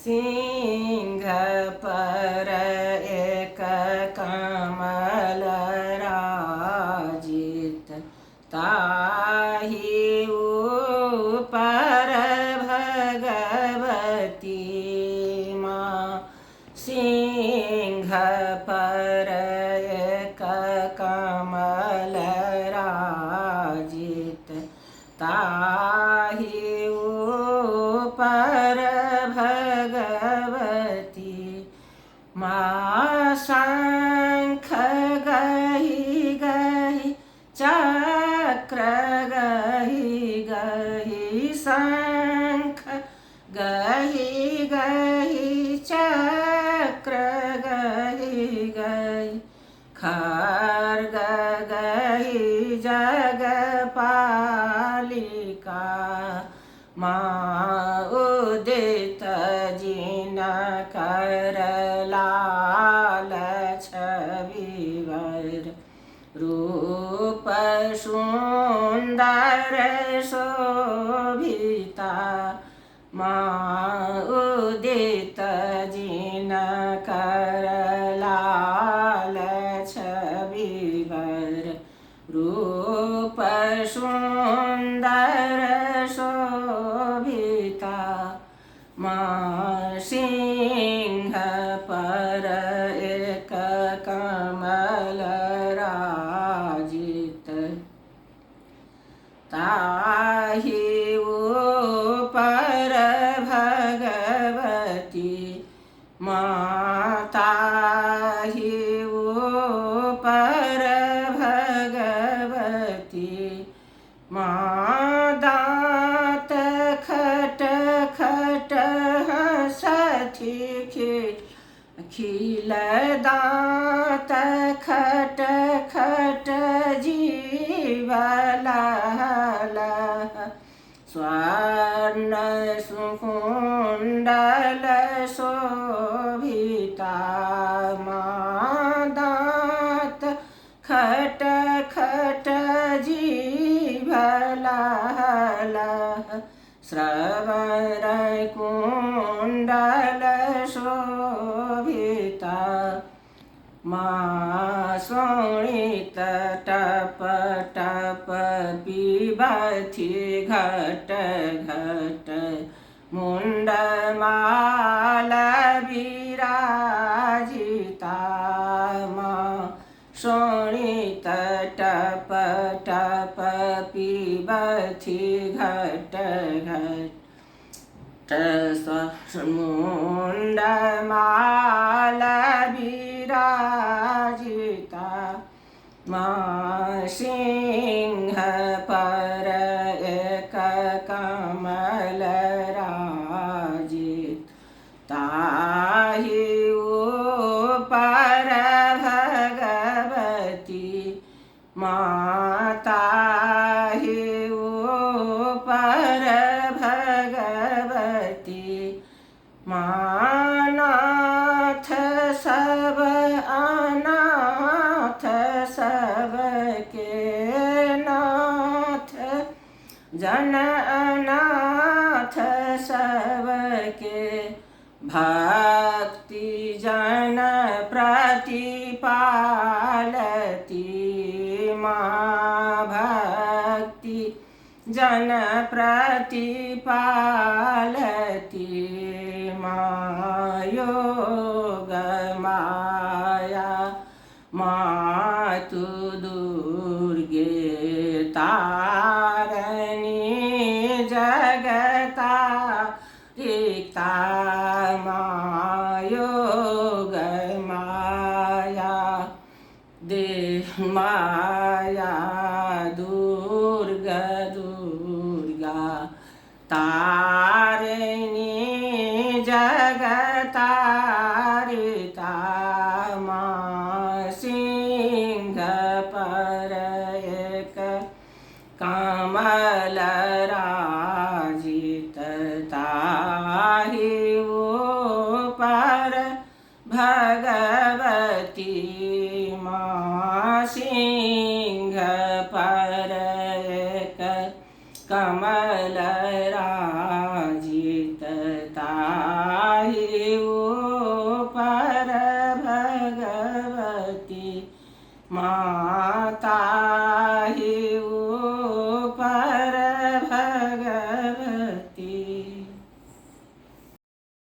सिंह पर एक कमल राजित, ताहि ऊपर भगवती माँ। सिंह पर एक कमल राजित, ताहि ऊपर भगवती माँ। शंख गहि गहि चक्र गहि गहि, शंख गहि गहि चक्र गहि गहि, खड्ग गहि जगपालिका माँ। उदित जिनकर लाल छविवर, रूप सुंदर शोभिता माँ। उदित जिनकर लाल छविवर, रूप सुंदर शोभिता माँ। सिंह पर एक कमल राजित, ताहि ऊपर भगवती माँ। ताहि ऊपर भगवती माँ। दाँत खट खट हँसती खिल, दाँत खट खट जीव लहलह, स्वर्ण सुकुंडल शोभिता माँ। दाँत खट खट जीव लहलह, श्रवण कुंडल शोभिता माँ। शोणित टप टप पिबथि घट घट, मुंडमाल विराजिता माँ। शोणित टप टप पिबथि घट घट, मुंडमाल विराजिता माँ। सिंह पर एक कमल राजित, ताहि ऊपर भगवती माँ। ताहि ऊपर भगवती माँ। नाथ सब अनाथ सबके नाथ, जन अनाथ सबके भक्ति जन प्रतिपालती माँ। भक्ति जन प्रतिपालती माँ। योग माया मातु दुर्गे, तारणी जगता रिक्ता माँ। योग माया देह माया दुर्गा दुर्गा, तारिणी जगतारिता माँ। सिंह पर एक कमल राजित, ताहि ऊपर भगवती माँ। सिंह पर एक कमल राजित, ताहि ही ऊपर भगवती माता ही